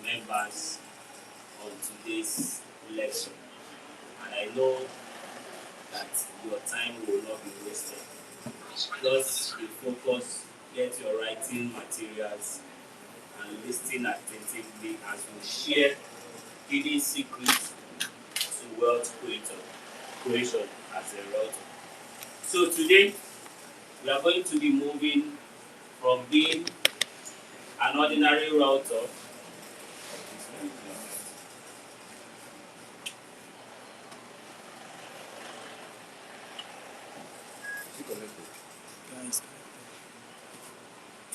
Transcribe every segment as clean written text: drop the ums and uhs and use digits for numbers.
members on today's lecture, and I know that your time will not be wasted. Just be focused, get your writing materials, and listen attentively as we share hidden secrets to wealth creation as a realtor. So today we are going to be moving from being an ordinary realtor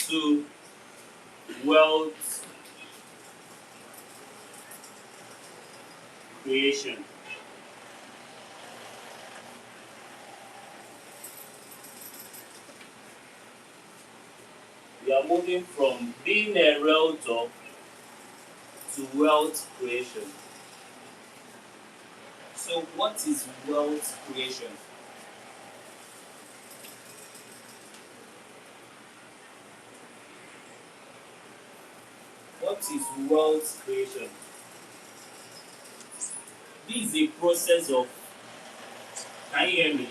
to wealth creation. We are moving from being a realtor to wealth creation. So what is wealth creation? What is wealth creation? This is a process of, can you hear me?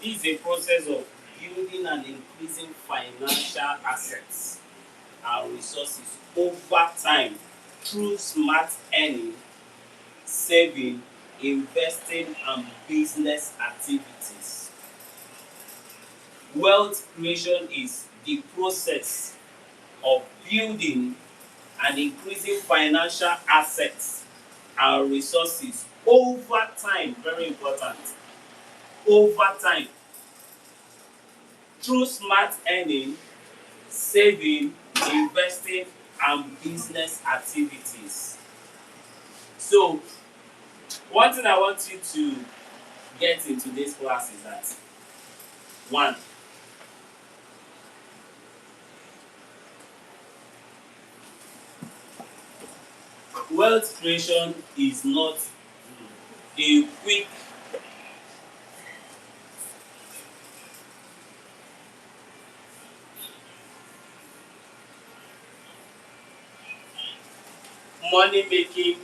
This is a process of building and increasing financial assets and resources over time through smart earning, saving, investing, and business activities. Wealth creation is the process of building and increasing financial assets and resources over time, very important, over time, through smart earning, saving, investing, and business activities. So, one thing I want you to get in today's class is that, one, wealth creation is not a quick money making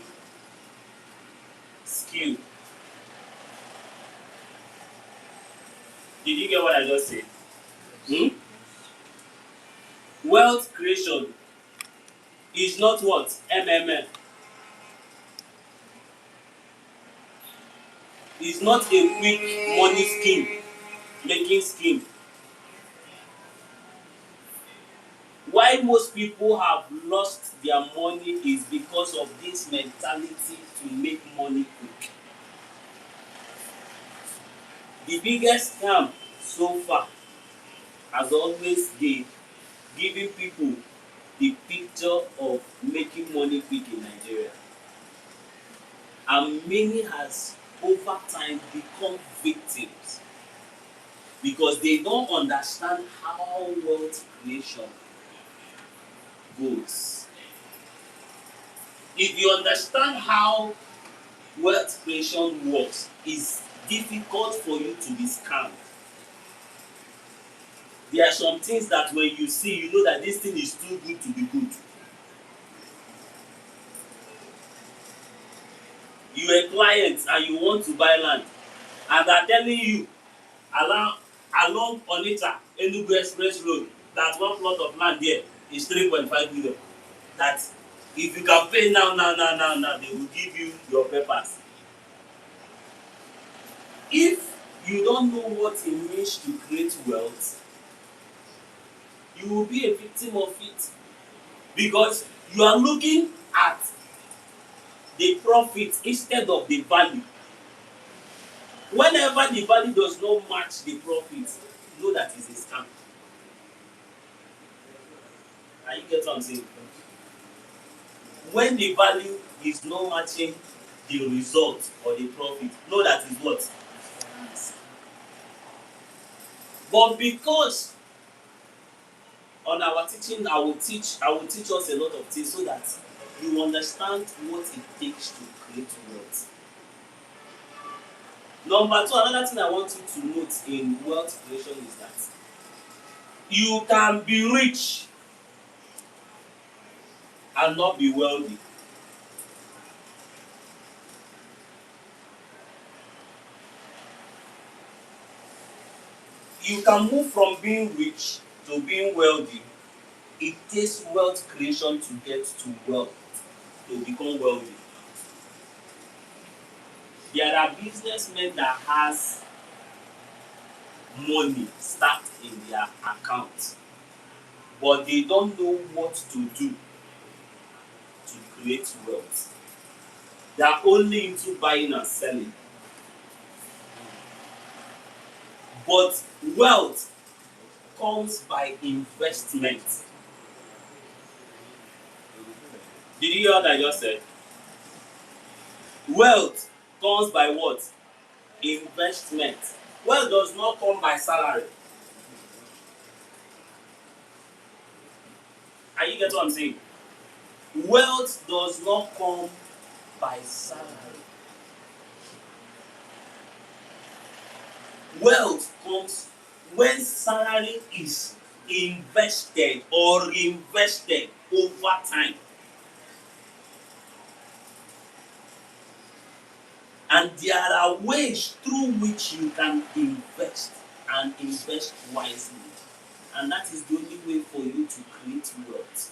skill. Did you get what I just said? Hmm? Wealth creation is not what? MMM. It's not a quick money scheme, making scheme. Why most people have lost their money is because of this mentality to make money quick. The biggest scam so far has always been giving people the picture of making money quick in Nigeria. And many has over time become victims because they don't understand how wealth creation goes. If you understand how wealth creation works, it's difficult for you to be scammed. There are some things that when you see, you know that this thing is too good to be good. You are a client and you want to buy land, and they are telling you along Onitsha Enugu Express Road that one plot of land there is 3.5 million. That if you can pay now, they will give you your papers. If you don't know what it means to create wealth, you will be a victim of it because you are looking at the profit instead of the value. Whenever the value does not match the profit, know that it's a scam. Are you get what I'm saying? When the value is not matching the result or the profit, know that is what? But because on our teaching, I will teach us a lot of things so that you understand what it takes to create wealth. Number two, another thing I want you to note in wealth creation is that you can be rich and not be wealthy. You can move from being rich to being wealthy. It takes wealth creation to get to wealth, to become wealthy. There are businessmen that has money stacked in their account, but they don't know what to do to create wealth. They are only into buying and selling. But wealth comes by investment. Did you hear what I just said? Wealth comes by what? Investment. Wealth does not come by salary. Are you get what I'm saying? Wealth does not come by salary. Wealth comes when salary is invested or reinvested over time. And there are ways through which you can invest and invest wisely. And that is the only way for you to create wealth.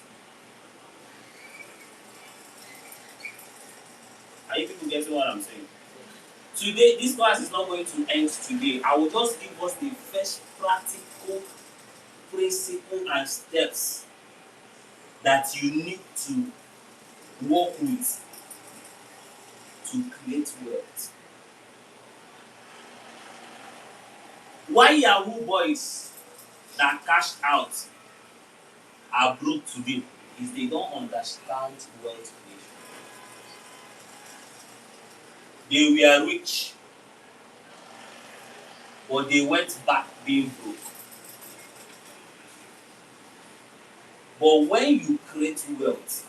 Are you people getting what I'm saying? Today, this class is not going to end today. I will just give us the first practical principle and steps that you need to work with to create wealth. Why Yahoo boys that cashed out are broke today is they don't understand wealth creation. They were rich, but they went back being broke. But when you create wealth,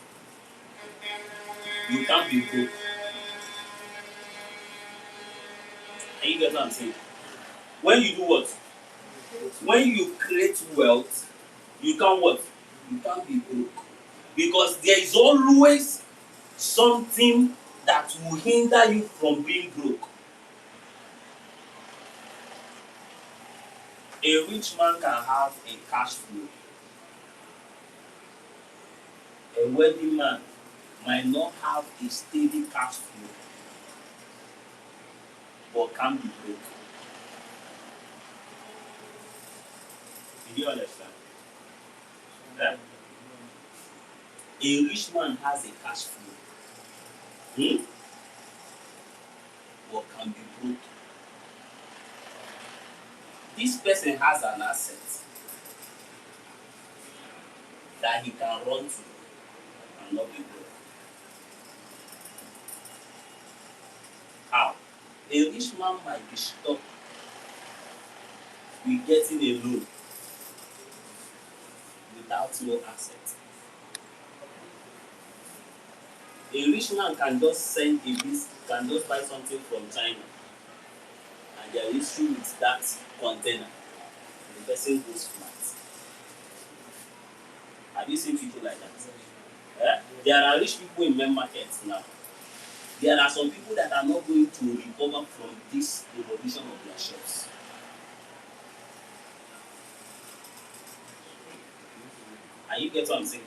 you can't be broke. And you get what I'm saying? When you do what? When you create wealth, you can't what? You can't be broke. Because there is always something that will hinder you from being broke. A rich man can have a cash flow. A wealthy man might not have a steady cash flow, but can be broke. Did you understand? Yeah? A rich man has a cash flow, but can be broke. This person has an asset that he can run to and not be broke. How? A rich man might be stuck with getting a loan without no asset. A rich man can just send a business, can just buy something from China, and there is issue with that container. The person goes flat. Have you seen people like that? Yeah? There are rich people in main markets now. There are some people that are not going to recover from this evolution of their shops. And you get what I'm saying?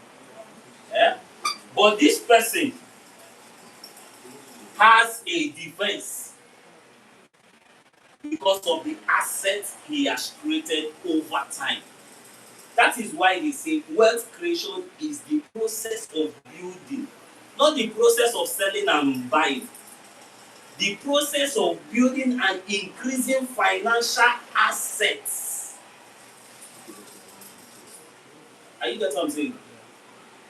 Yeah? But this person has a defense because of the assets he has created over time. That is why they say wealth creation is the process of building, not the process of selling and buying. The process of building and increasing financial assets. Are you getting what I'm saying?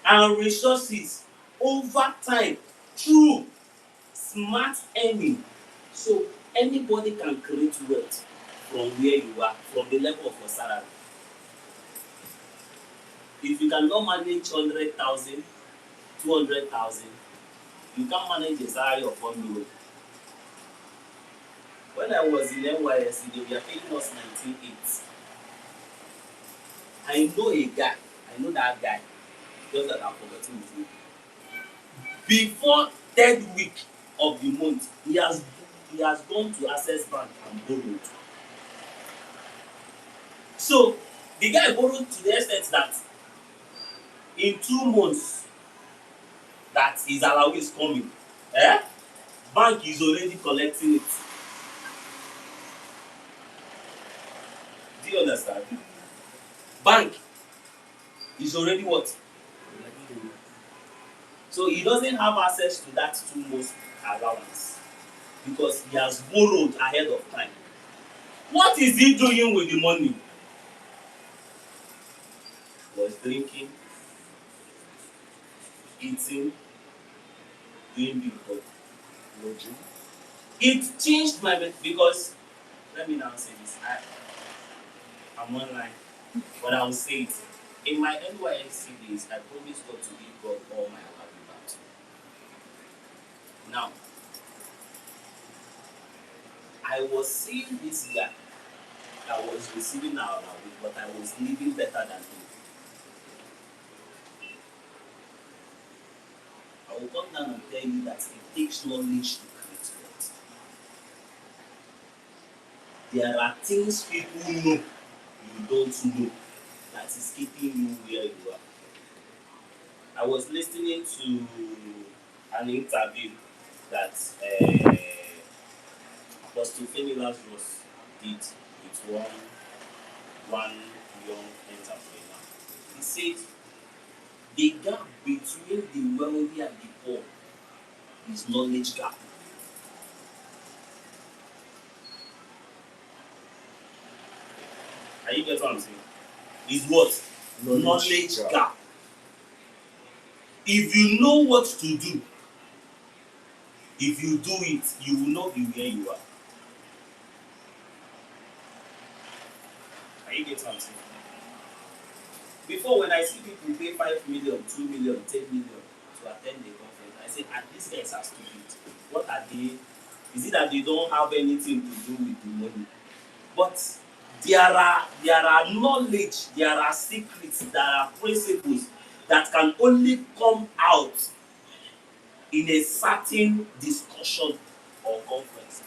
And resources over time through smart earning. So anybody can create wealth from where you are, from the level of your salary. If you cannot manage 100,000, 200,000, you can't manage a salary of 1 million. When I was in NYSC, they were paying us 19.8. I know a guy, I know that guy, just that I'm forgetting his name. Before third week of the month, he has gone to Access Bank and borrowed. So the guy borrowed to the extent that in 2 months that his allowance is coming, eh, bank is already collecting it. Do you understand? Bank is already what? So he doesn't have access to that 2 months allowance because he has borrowed ahead of time. What is he doing with the money? Was drinking, eating, doing big lodging. It changed my because let me now say this. I'm online, but I will say it. In my NYSC days, I promised God to give God all my happy. Now, I was seeing this guy that was receiving our allowance, but I was living better than him. I will come down and tell you that it takes knowledge to create wealth. There are things people know you don't know that is keeping you where you are. I was listening to an interview that Apostle Femi Lazarus did with one young entrepreneur. He said the gap between the wealthy and the poor is knowledge gap. Are you get what I'm saying? Is what? Knowledge gap. If you know what to do, if you do it, you will not be where you are. Are you get what I'm saying? Before, when I see people pay 5 million, 2 million, 10 million to attend the conference, I say, these guys are stupid. What are they? Is it that they don't have anything to do with the money? But there are knowledge, there are secrets, there are principles that can only come out in a certain discussion or conference.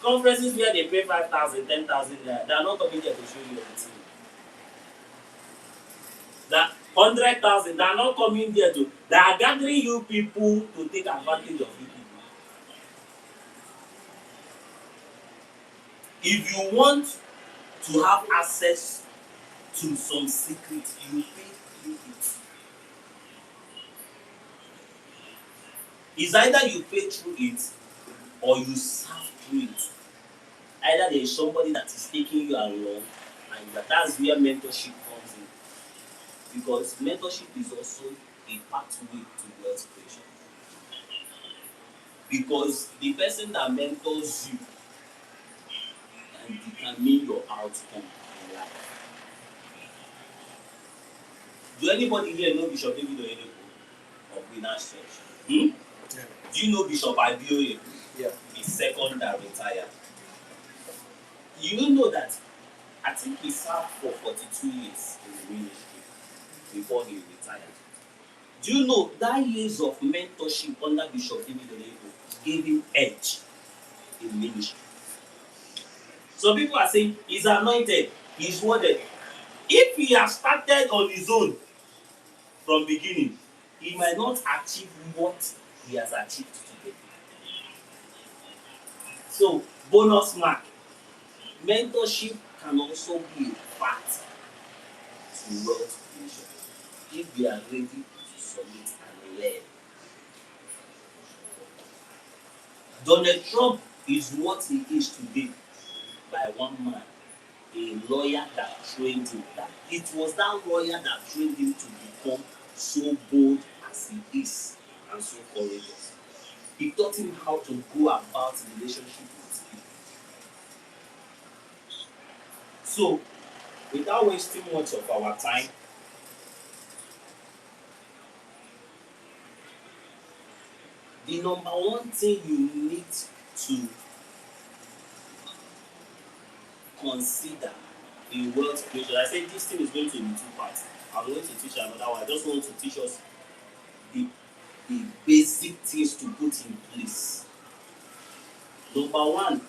Conferences where they pay 5,000, 10,000, they are not coming there to show you everything. That 100,000, they are not coming there to. They are gathering you people to take advantage of you people. If you want to have access to some secrets, you pay through it. It's either you pay through it or you serve through it. Either there is somebody that is taking you along, and that's where mentorship comes in. Because mentorship is also a pathway to wealth creation. Because the person that mentors you can determine your outcome in life. Do anybody here know Bishop David Oyedepo of Winners Church? Yeah. Do you know Bishop Abioye? Yeah. The second that retired. You know that I think he served for 42 years in the ministry before he retired. Do you know that years of mentorship under Bishop David Oyedepo gave him edge in ministry? Some people are saying he's anointed, he's worded. If he has started on his own from beginning, he might not achieve what he has achieved today. So, bonus mark. Mentorship can also be a part to wealth creation if we are ready to submit and learn. Donald Trump is what he is today by one man, a lawyer that trained him. It was that lawyer that trained him to become so bold as he is and so courageous. He taught him how to go about relationship with people. So, without wasting much of our time, the number one thing you need to consider in wealth creation, I said this thing is going to be two parts. I'm going to teach another one. I just want to teach us the the basic things to put in place. Number one,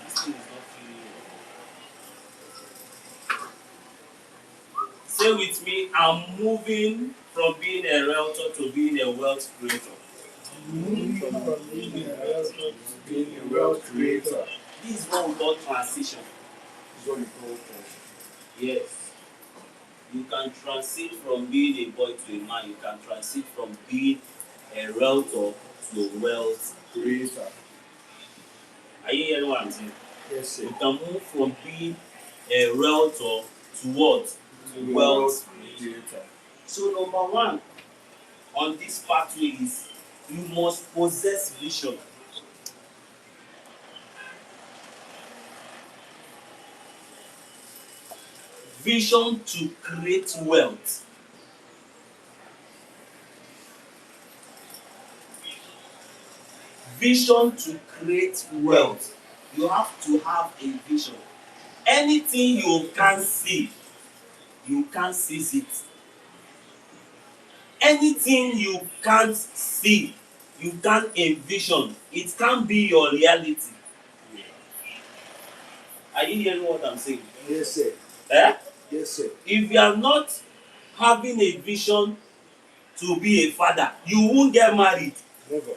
this thing is not feeling well. Say with me, I'm moving from being a realtor to being a wealth creator. Moving from being a realtor to being a wealth creator. This is what we call transition. This is what we call transition. Yes. You can transit from being a boy to a man. You can transit from being a realtor to a wealth creator. Are you hearing what I'm saying? Yes, sir. You can move from being a realtor to what? To wealth creator. So number one on this pathway is you must possess vision. Vision to create wealth. Vision to create wealth. You have to have a vision. Anything you can't see, you can't seize it. Anything you can't see, you can't envision. It can't be your reality. Are you hearing what I'm saying? Yes, sir. Eh? Yes, sir. If you are not having a vision to be a father, you won't get married. Never.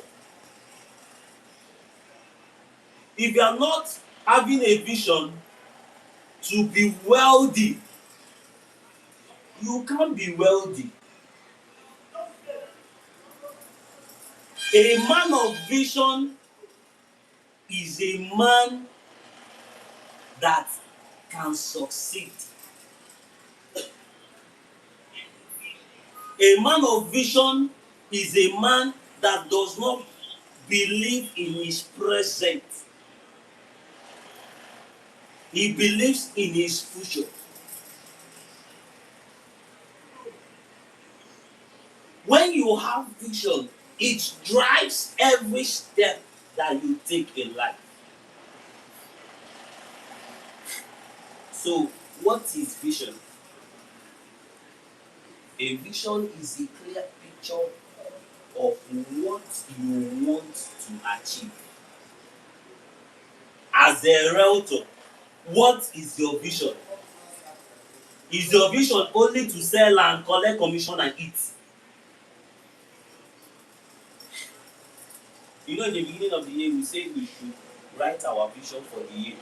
If you are not having a vision to be wealthy, you can't be wealthy. A man of vision is a man that can succeed. A man of vision is a man that does not believe in his present. He believes in his future. When you have vision, it drives every step that you take in life. So, what is vision? A vision is a clear picture of what you want to achieve. As a realtor, what is your vision? Is your vision only to sell and collect commission and eat? You know, in the beginning of the year, we say we should write our vision for the year.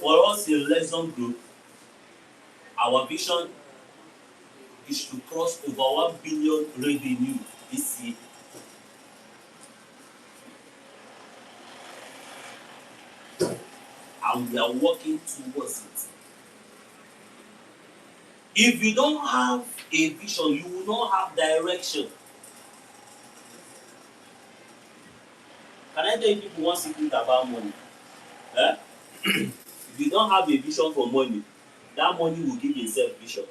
For us in Lesson Group, our vision is to cross over 1 billion revenue this year. And we are working towards it. If you don't have a vision, you will not have direction. Can I tell you people one secret about money? Eh? If you don't have a vision for money, that money will give itself vision.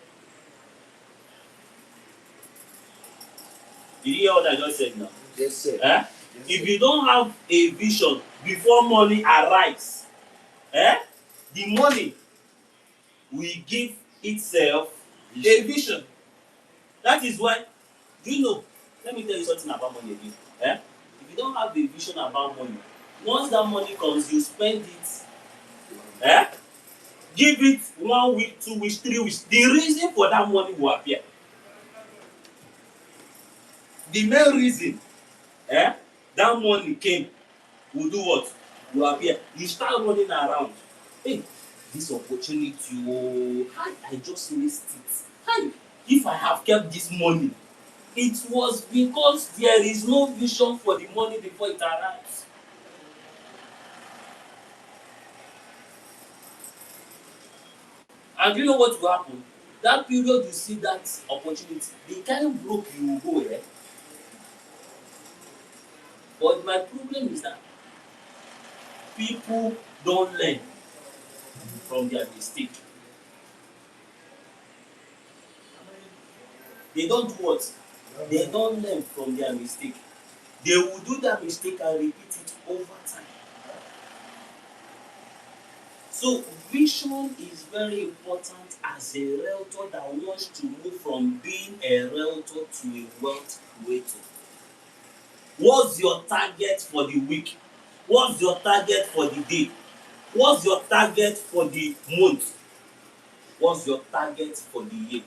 Did you hear what I just said now? Yes, sir. Eh? Yes, if sir. you don't have a vision before money arrives, the money will give itself a vision. That is why, do you know, let me tell you something about money again. If you don't have a vision about money, once that money comes, you spend it, give it 1 week, 2 weeks, 3 weeks. The reason for that money will appear. The main reason that money came will do what? Will appear. You start running around. Hey, this opportunity, oh, I just missed it. Hey, if I have kept this money, it was because there is no vision for the money before it arrives. And do you know what will happen? That period you see that opportunity, the kind broke you will go, But my problem is that people don't learn from their mistake. They don't do what? They don't learn from their mistake. They will do that mistake and repeat it over time. So vision is very important as a realtor that wants to move from being a realtor to a wealth creator. What's your target for the week? What's your target for the day? What's your target for the month? What's your target for the year?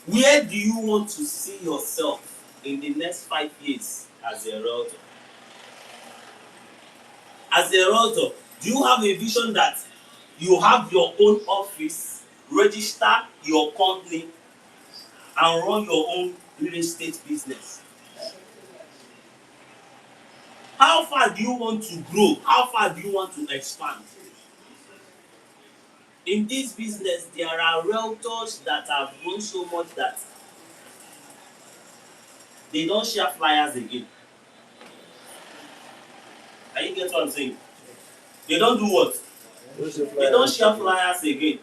Where do you want to see yourself in the next 5 years as a realtor? As a realtor, do you have a vision that you have your own office, register your company, and run your own real estate business? How far do you want to grow? How far do you want to expand? In this business, there are realtors that have grown so much that they don't share flyers again. Are you get what I'm saying? They don't do what? They don't share flyers again.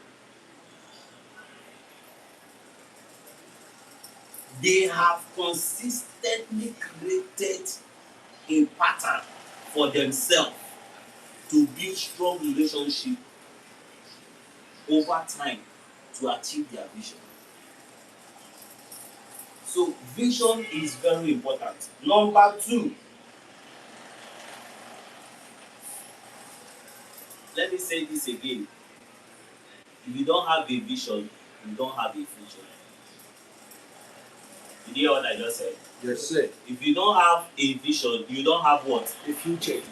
They have consistently created a pattern for themselves to build strong relationship over time to achieve their vision. So vision is very important. Number two, let me say this again. If you don't have a vision, you don't have a future. Did you hear what I just said? Yes, sir. If you don't have a vision, you don't have what? A future.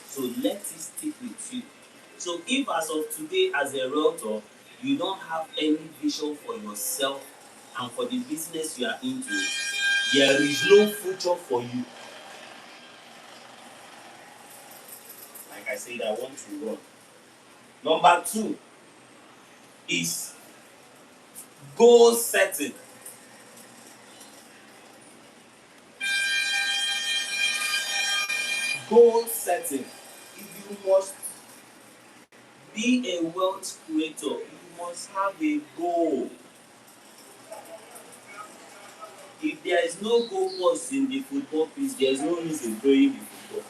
So let it stick with you. So if as of today as a realtor, you don't have any vision for yourself and for the business you are into, there is no future for you. Like I said, I want to run. Number two is goal setting. Goal setting. If you must be a wealth creator, you must have a goal. If there is no goal post in the football pitch, there is no use in playing the football.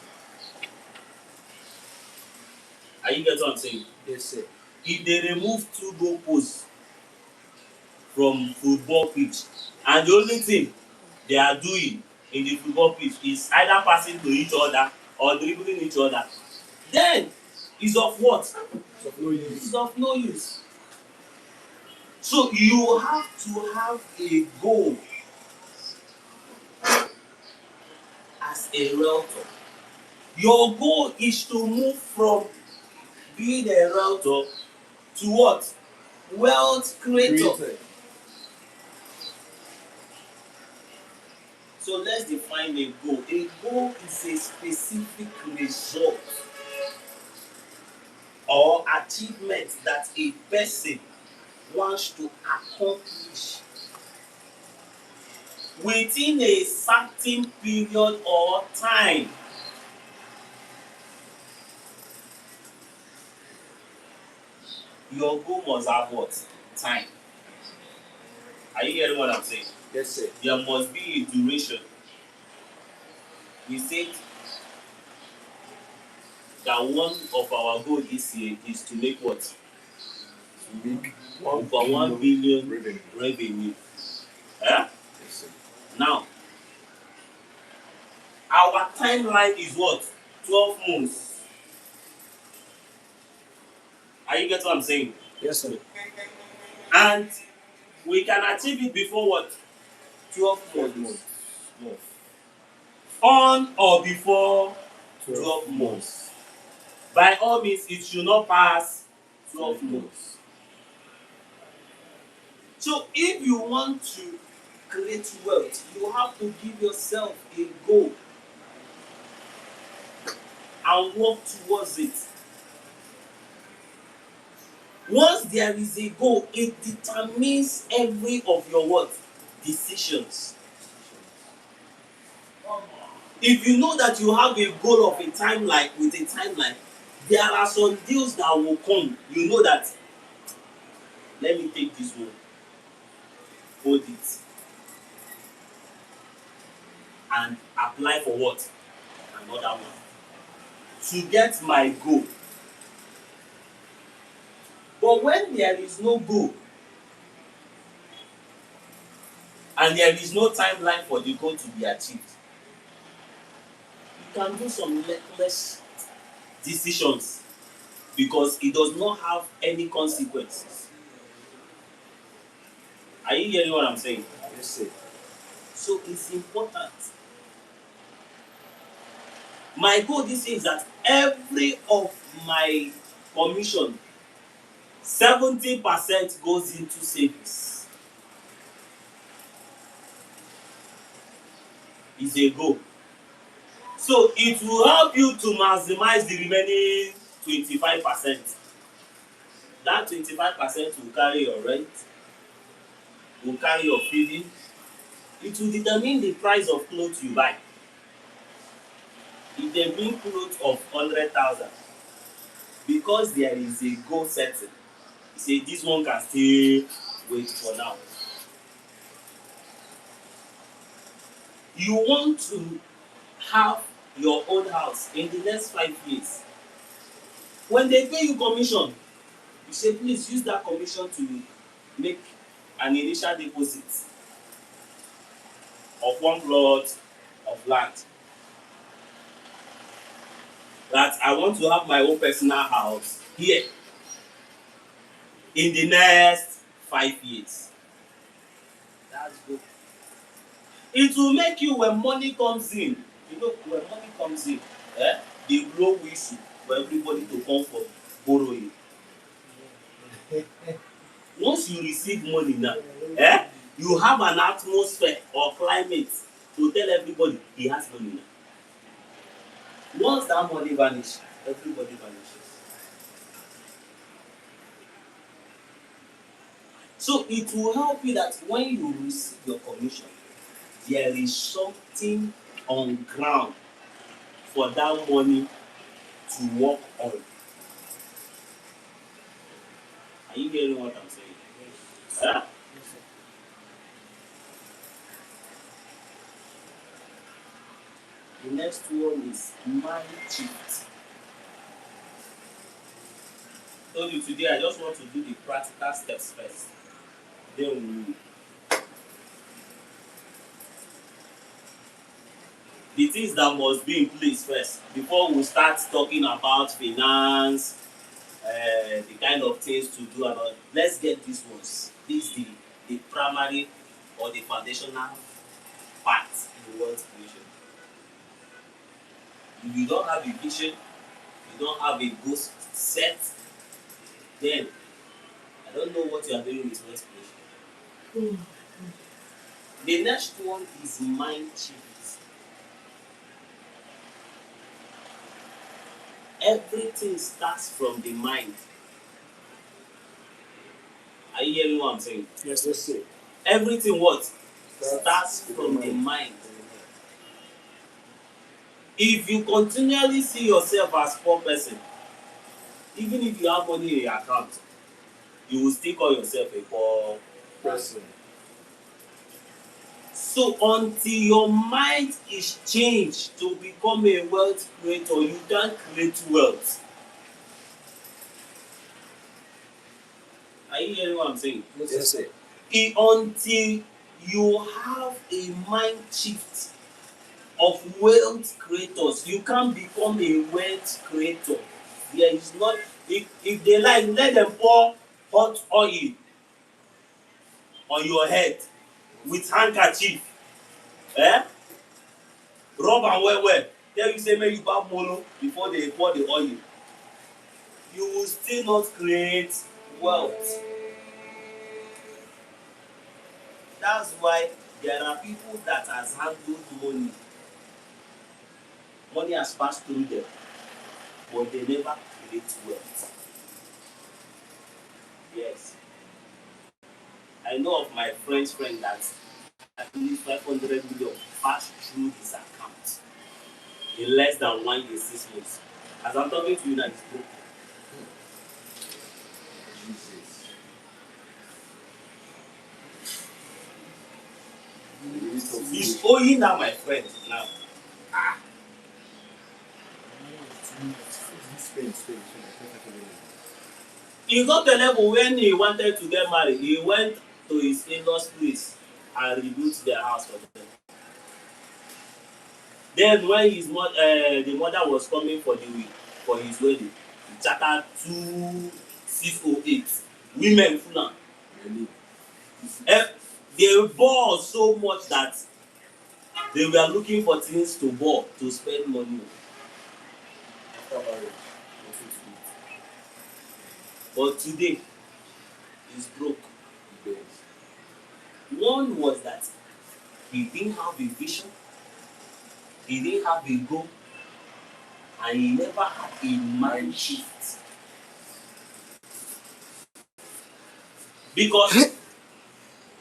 Are you getting what I'm saying? Yes, sir. If they remove two goal posts from football pitch and the only thing they are doing in the football pitch is either passing to each other or dribbling each other, then is of what? It's of no use. Is of no use. So you have to have a goal as a realtor. Your goal is to move from being a realtor to what? Wealth creator. So let's define a goal. A goal is a specific result or achievement that a person wants to accomplish within a certain period or time. Your goal must have what? Time. Are you hearing what I'm saying? Yes, sir. There must be a duration. We said that one of our goals this year is to make what? Make Over 1 billion revenue. Eh? Yes, sir. Now, our timeline is what? 12 months. Are you getting what I'm saying? Yes, sir. And we can achieve it before what? 12 months. On or before 12 months. By all means, it should not pass 12 months. So if you want to create wealth, you have to give yourself a goal and work towards it. Once there is a goal, it determines every of your what? Decisions. If you know that you have a goal of a timeline with a timeline, there are some deals that will come. You know that, let me take this one, hold it, and apply for what? Another one. to get my goal. But when there is no goal and there is no timeline for the goal to be achieved, you can do some reckless decisions because it does not have any consequences. Are you hearing what I'm saying? Yes, sir. So it's important. My goal this year is that every of my commission, 70% goes into savings. Is a goal. So it will help you to maximize the remaining 25%. That 25% will carry your rent, will carry your feeding. It will determine the price of clothes you buy. If they bring clothes of 100,000, because there is a goal setting, you say this one can still wait for now. You want to have your own house in the next 5 years. When they pay you commission, you say please use that commission to make an initial deposit of 1 plot of land, that I want to have my own personal house here in the next 5 years. That's good. It will make you, when money comes in, you know, when money comes in, they blow whistle for everybody to come for borrowing. Once you receive money now, you have an atmosphere or climate to tell everybody he has money now. Once that money vanishes, everybody vanishes. So it will help you that when you receive your commission, there is something on ground for that money to work on. Are you hearing what I'm saying? Yes. Huh? Yes, sir. The next one is mind shift. I told you today I just want to do the practical steps first. Then the things that must be in place first before we start talking about finance, the kind of things to do about. Let's get these ones. This is the primary or the foundational part in wealth creation. If you don't have a vision, you don't have a goal set, then I don't know what you are doing with wealth creation. The next one is mind shift. Everything starts from the mind. Are you hearing what I'm saying? Yes, sir. Yes, sir. Everything what? Starts from the mind. If you continually see yourself as poor person, even if you have money in your account, you will still call yourself a poor person. So until your mind is changed to become a wealth creator, you can't create wealth. Are you hearing what I'm saying? Yes, sir. Until you have a mind shift of wealth creators, you can't become a wealth creator. There is not, if they like, let them pour hot oil on your head with handkerchief, rub am well well, tell you say make you baff molo before they pour the oil, you will still not create wealth. That's why there are people that has handled money has passed through them, but they never create wealth. Yes, I know of my friend's friend that at least 500 million passed through his account in less than 1 year, 6 months. As I'm talking to you now, it's broke. Jesus. He's owing now, my friend. Now, He got to a level when he wanted to get married, he went to his in-laws place and rebuilt their house for them. Then when the mother was coming for his wedding, he chartered 2608 women full am. Really? They bore so much that they were looking for things to bore to spend money on. After marriage, nothing to eat. But today, he's broke. Yes. One was that he didn't have a vision, he didn't have a goal, and he never had a mind shift. Because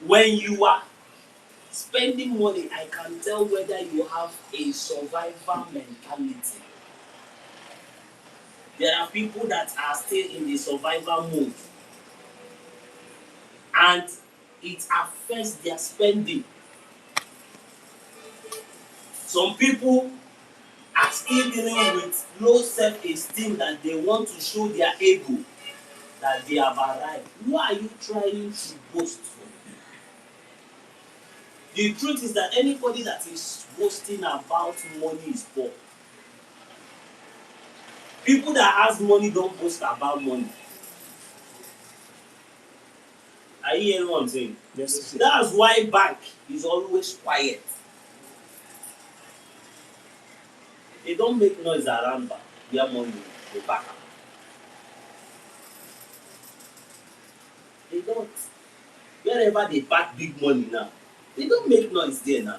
when you are spending money, I can tell whether you have a survival mentality. There are people that are still in the survival mode, and it affects their spending. Some people are still dealing with low self-esteem, that they want to show their ego that they have arrived. Who are you trying to boast for? The truth is that anybody that is boasting about money is poor. People that has money don't boast about money. Are you hearing what I'm saying? Yes. That's why bank is always quiet. They don't make noise around bank where money dey pack am. They don't. Wherever they pack big money now, they don't make noise there now.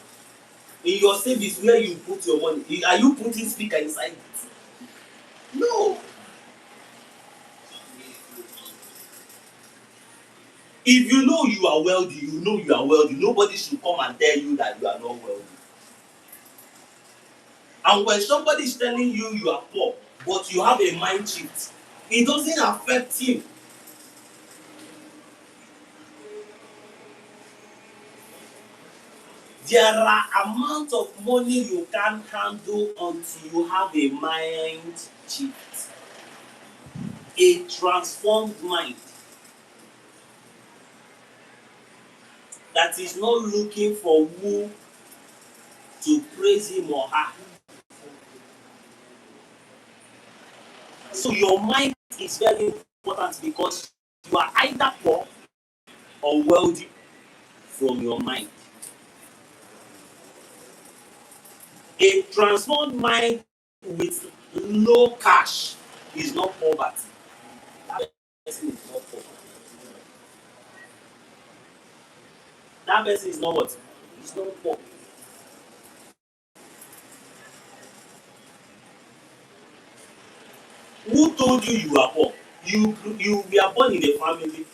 In your savings where you put your money, are you putting speaker inside it? No. If you know you are wealthy, you know you are wealthy. Nobody should come and tell you that you are not wealthy. And when somebody is telling you you are poor, but you have a mind shift, it doesn't affect him. There are amount of money you can't handle until you have a mind shift, a transformed mind that is not looking for who to praise him or her. So your mind is very important, because you are either poor or wealthy from your mind. A transformed mind with low cash is not poverty. That person is not poor. That person is not what? It's not poor. Who told you you are poor? You were born in a family,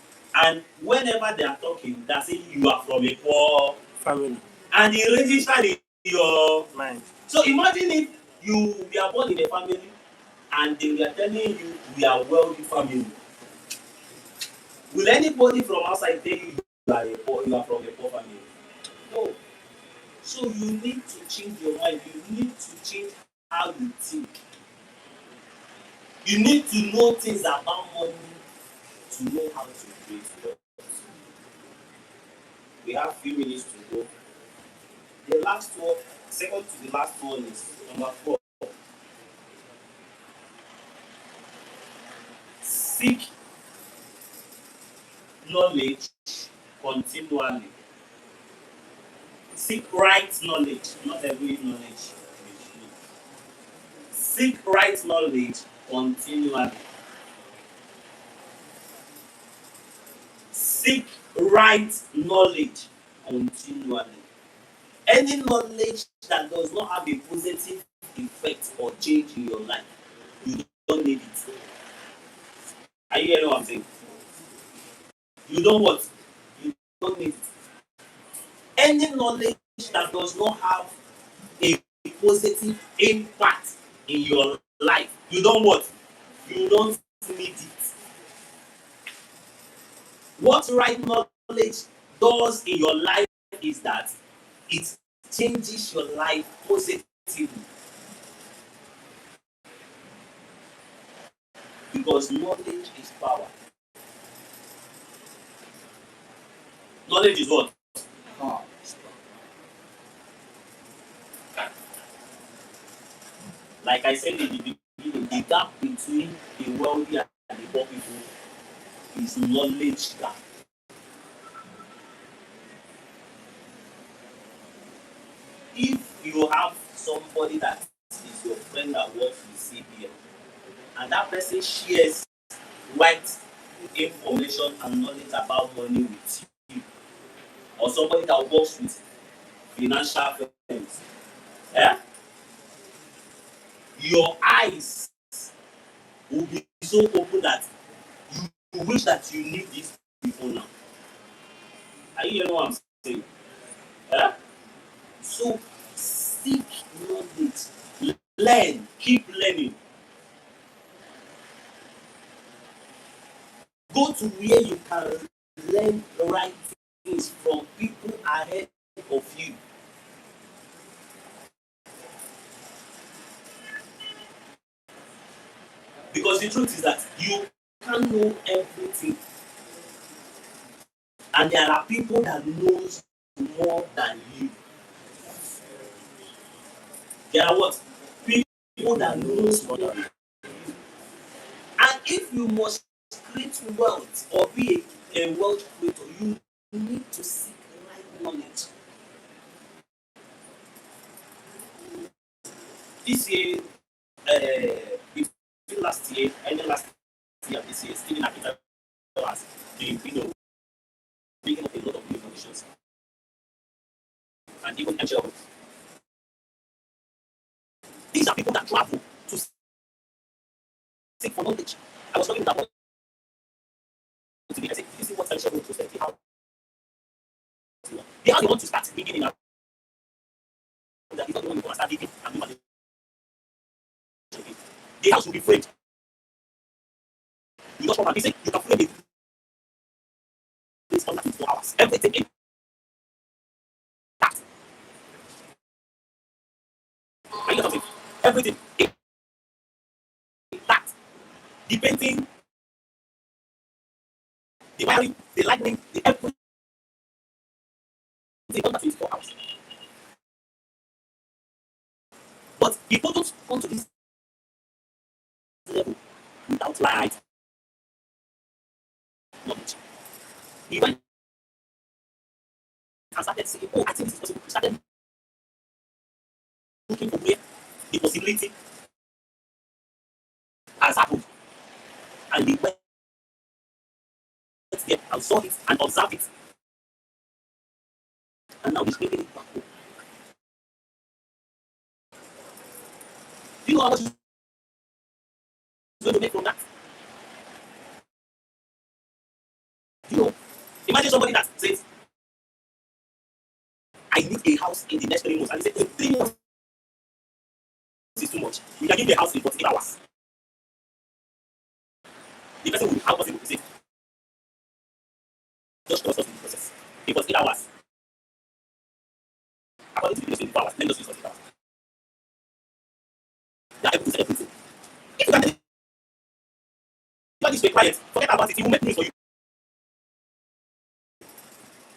and whenever they are talking, they are saying you are from a poor Family. and e register in your Mind. So imagine if you were born in a family and they were telling you we are wealthy family. Will anybody from outside tell you you are from a poor family? No. So you need to change your mind. You need to change how you think. You need to know things about money to know how to create wealth. We have few minutes to go. The last one, second to the last one is number 4. Seek knowledge continually. Seek right knowledge, not every knowledge. Seek right knowledge continually. Seek right knowledge continually. Any knowledge that does not have a positive effect or change in your life, you don't need it. Are you hearing what I'm saying? You don't what? You don't need it. Any knowledge that does not have a positive impact in your life, you don't what? You don't need it. What right knowledge does in your life is that it changes your life positively. Because knowledge is power. Knowledge is what? Power. Like I said in the beginning, the gap between the wealthy and the poor people is knowledge gap. If you have somebody that is your friend that works with CBN, and that person shares right information and knowledge about money with you, or somebody that works with financial firms, eh? Your eyes will be so open that you wish that you knew this before now. Are you hearing what I'm saying? Eh? So seek knowledge, learn, keep learning. Go to where you can learn the right things from people ahead of you. Because the truth is that you can't know everything. And there are people that knows more than you. There are what? People that knows more than you. And if you must create wealth or be a wealth creator, you need to seek right knowledge. This year, between last year and last year, this year, Stephen Akita has been, bringing up a lot of new information and even actual. These are people that travel to seek for knowledge. I was talking about today. I said, you see what Alicia wrote to say, how they want to start thinking in our that is not the one you want to start thinking and do the house will be framed. You just come and say, you can frame it under 24 hours. Everything in that. Are you getting everything in that? The painting, the wiring, the lightning, the everything under 24 hours. But people don't come to this level without light knowledge. He went and started saying, oh, I think this is possible. He started looking for where the possibility has happened. And he went there and saw it and observed it. And now he's bringing it back home. Do you know how much he's going to make from that? Do you know? Imagine somebody that says, I need a house in the next 3 months. And he said, in 3 months is too much. We can give the house in 48 hours. The person will how possible to say, just trust us in the process. In 48 hours. According to the ministry, 24 hours. Let us use 48 hours. They are able to say everything. If you can deliver this to a client, forget about it, he will make news for you.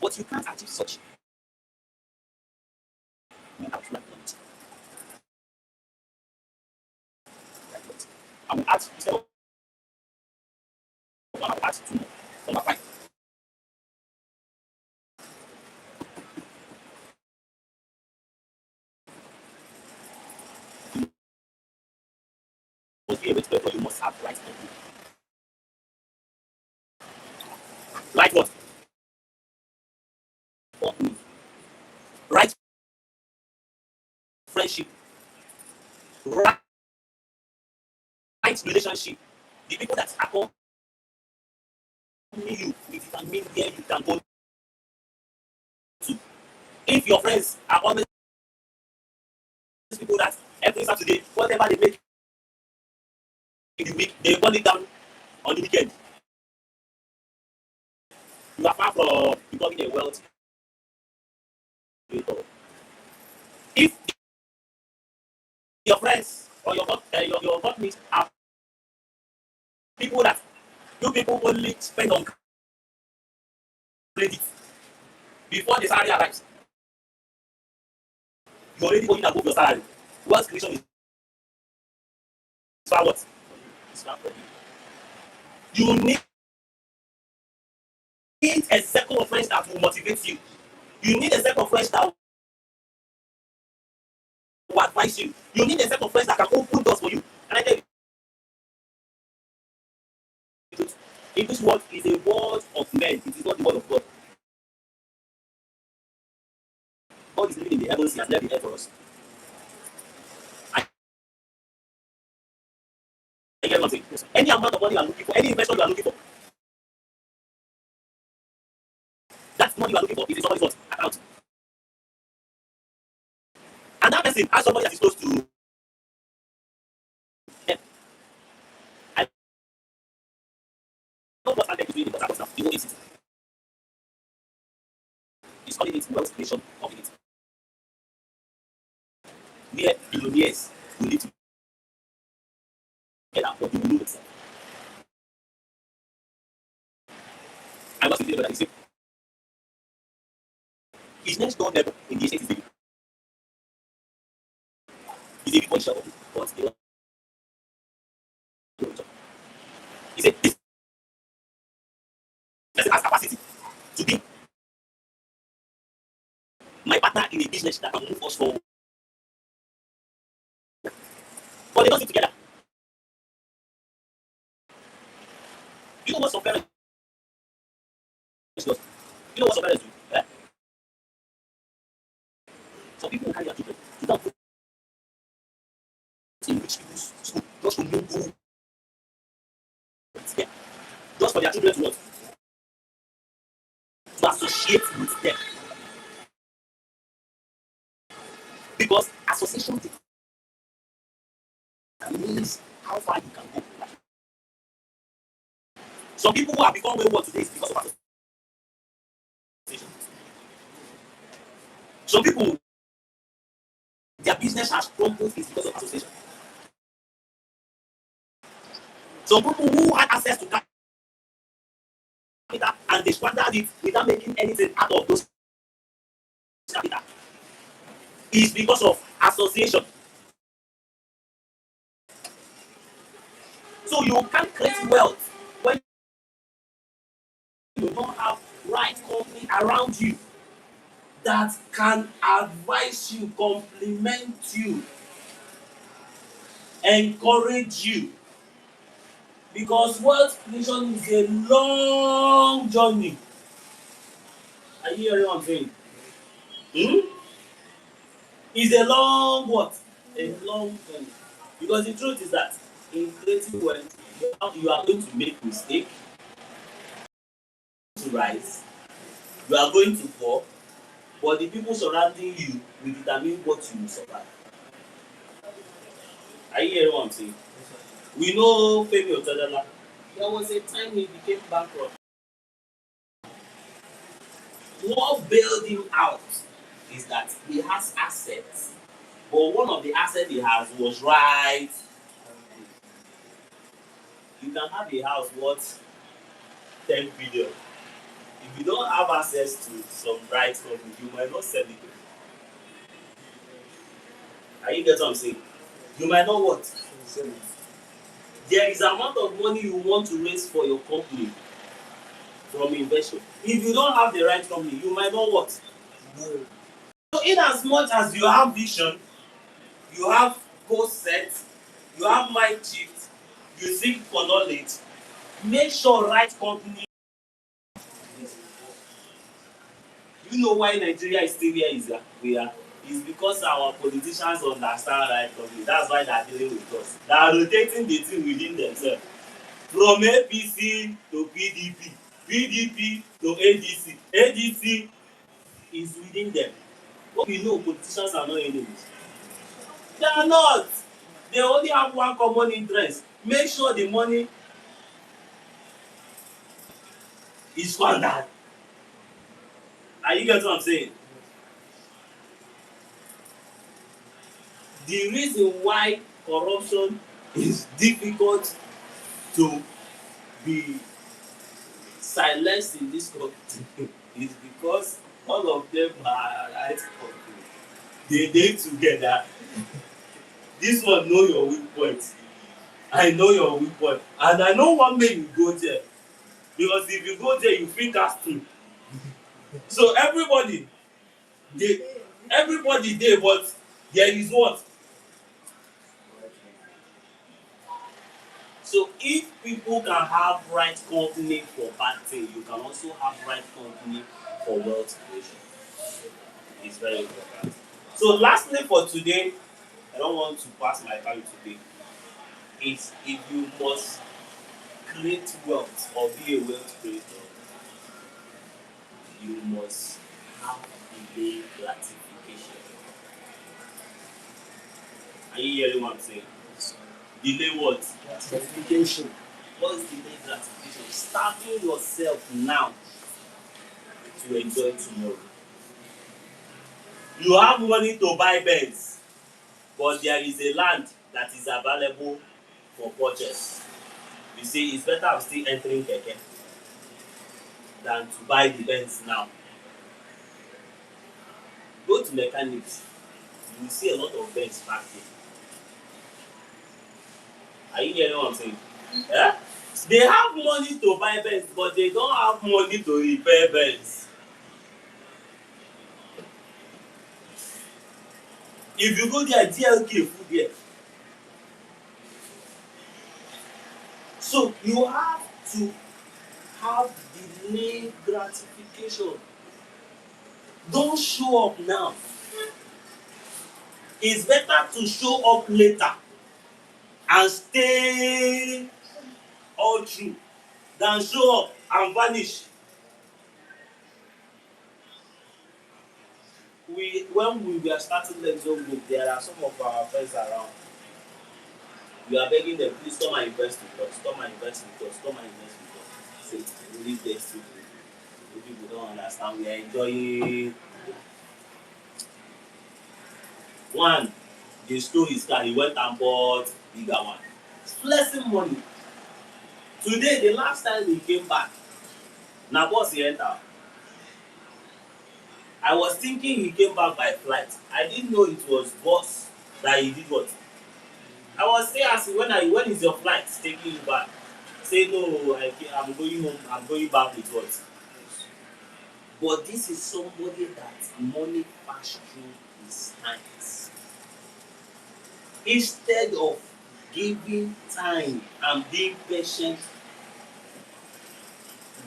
But you can't achieve such without right knowledge. I will add, instead of one, I will add 2 more. Number 5. You must be a respecter, you must have right knowledge. Right what? Company. Right friendship. Right relationship. The people that accompany you will determine where you can go to. If your friends are always people that every Saturday, whatever they make in the week, they burn it down on the weekend. You are far from becoming a wealth creator. If your friends or your companies are People that you people only spend on credit before the salary arrives. You already owing above your salary. What creation is far what? It's far from you. You need a circle of friends that will motivate you. You need a set of friends that will advise you. You need a set of friends that can open doors for you. And I tell you, in this world is a world of men. It is not the word of God. God is living in the heavens. He has left the earth for us. I get nothing. Any amount of money you are looking for, any investment you are looking for, that money you are looking for is in somebody's what? Account. And that person has somebody that is close to them. I know what happened between the Port Harcourt, the whole city. He's calling it wealth creation community. Where billionaires will live together, but you will know themselves. I was thinking about that. He said, his next door neighbor in the estate is David. He's a big boy shop, but they don't know each other. He said, this person has capacity to be my partner in a business that can move us forward. But they don't sit together. You know what some parents do? You know what some parents do? Eh? Some people will carry their children to down in rich people's school just to know who is there. Just for their children to what? To associate with them. Because association determines how far you can go. Some people who have become wayward today is because of association. Some people, their business has crumbled is because of association. Some people who had access to capital and they squandered it without making anything out of those capital is because of association. So you can't create wealth when you don't have right company around you that can advise you, compliment you, encourage you. Because wealth creation is a long journey. Are you hearing what I'm saying? Hmm? It's a long what? A long journey. Because the truth is that in creating wealth, you are going to make mistakes, to rise, you are going to fall, but the people surrounding you will determine what you will survive. Are you hearing what I'm saying? We know Femi Otedala. There was a time he became bankrupt. What bailed him out is that he has assets, but one of the assets he has was right. You can have a house worth 10 billion. If you don't have access to some right company, you might not sell it. Are you get what I'm saying? You might not what? Sell it. There is amount of money you want to raise for your company from investment. If you don't have the right company, you might not what? No. So in as much as you have vision, you have goal set, you have mind shift, you seek for knowledge, make sure right company. You know why Nigeria is still where is we are? It's because our politicians understand right company. That's why they are dealing with us. They are rotating the thing within themselves. From APC to PDP, PDP to ADC. ADC is within them. What we know, politicians are not enemies. They are not. They only have one common interest. Make sure the money is squandered. Are you get what I'm saying? The reason why corruption is difficult to be silenced in this company is because all of them are right company. They dey together. This one know your weak point. I know your weak point, and I no wan make you go there, because if you go there you fit cast through. So dey everybody dey, but there is what. So if people can have right company for bad thing, you can also have right company for wealth creation. It's very important. So lastly for today, I don't want to pass my time today, is if you must create wealth or be a wealth creator, you must have delay gratification. Are you hearing what I'm saying? Delay what? Gratification. What is delay gratification? Starving yourself now to enjoy tomorrow. You have money to buy Benz, but there is a land that is available for purchase. You see, it's better I'm still entering keke than to buy the Benz now. Go to mechanics, you will see a lot of Benz parked there. Are you hearing what I'm saying? Eh? They have money to buy Benz, but they don't have money to repair Benz. If you go there, DLK full there. So you have to have delayed gratification. Don't show up now. It's better to show up later and stay all through than show up and vanish. When we were starting Lexo Group, there are some of our friends around. We are begging them, please come and invest with us, come and invest with us, come and invest with us. Say, really best people. You people don't understand. We are enjoying. One, they stole his car, he went and bought bigger one. It's flexing money. Today, the last time he came back, na bus he enter. I was thinking he came back by flight. I didn't know it was bus that he did what. I was saying, asking when is your flight taking you back? Say no, I'm going home. I'm going back with what. But this is somebody that money passed through his hands. Instead of giving time and being patient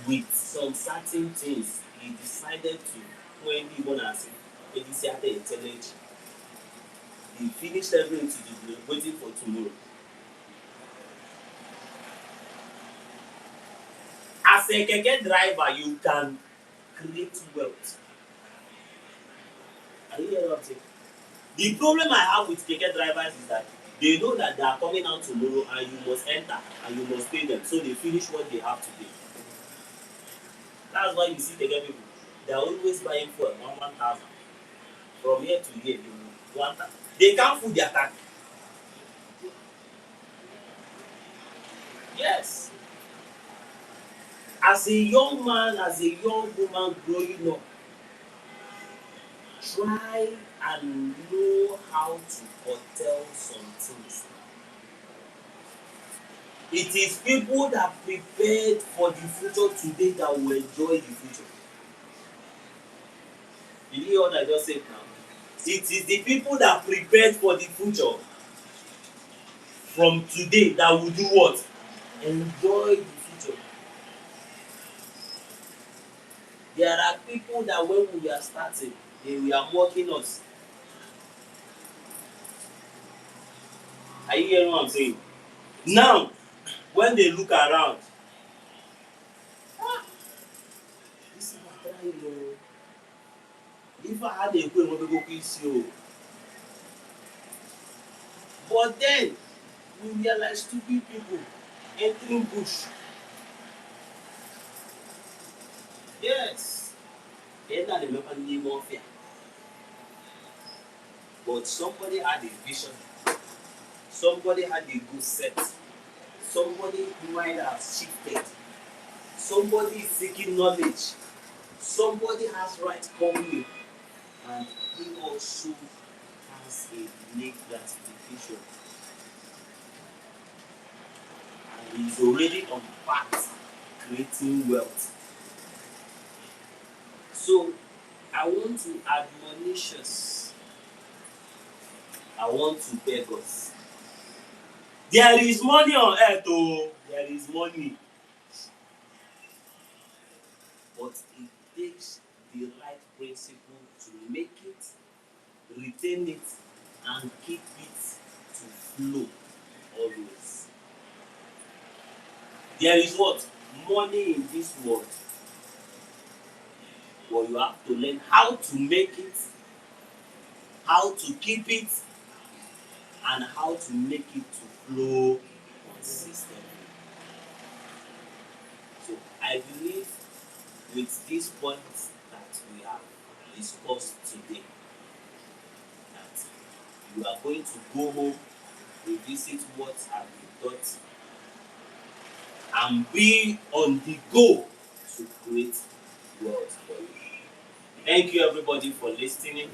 with some certain things, he decided to, when he wanna say, intelligent. He finished everything to do, waiting for tomorrow. As a keke driver, you can create wealth. Are you hearing what I'm saying? The problem I have with keke drivers is that they know that they are coming out tomorrow and you must enter and you must pay them, so they finish what they have to pay. That's why you see keke people, they are always buying fuel 1,000. From here to here, they want that. They can't fool their tank. Yes. As a young man, as a young woman growing up, try and know how to curtail some things. It is people that prepared for the future today that will enjoy the future. You hear what I just said now? It is the people that prepared for the future from today that will do what? Enjoy the future. There are people that when we are starting, they were mocking us. Are you hearing what I'm saying? Now, when they look around, this is what I know. If I had a queen, we go kiss you. But then, we realize stupid people entering bush. Yes. Enter the mechanism of fear. But somebody had a vision. Somebody had a good set. Somebody mind has shifted. Somebody is seeking knowledge. Somebody has right coming, and he also has a delayed gratification, and he's already on path creating wealth. So I want to admonish us. I want to beg us. There is money on earth, oh, there is money, but it takes the right principle to make it, retain it, and keep it to flow always. There is what? Money in this world, but you have to learn how to make it, how to keep it, and how to make it to flow consistently. So I believe with these points that we have discussed today, that you are going to go home, revisit what have been taught, and be on the go to create wealth for you. Thank you everybody for listening.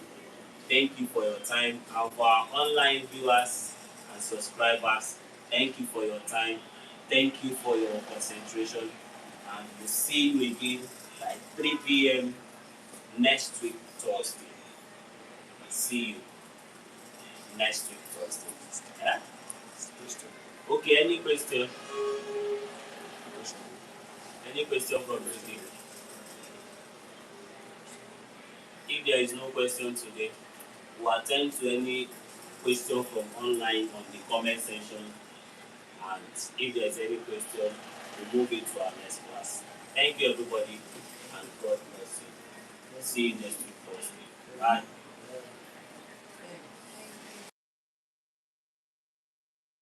Thank you for your time. And for our online viewers and subscribers, thank you for your time. Thank you for your concentration. And we'll see you again by 3 p.m. next week, Thursday. See you next week, Thursday. Yeah? Okay, any question? Any question from Rudy? If there is no question today, we'll attend to any question from online on the comment section. And if there's any question, we'll move it to our next class. Thank you everybody, and God bless you. See you next week, Thursday. Bye.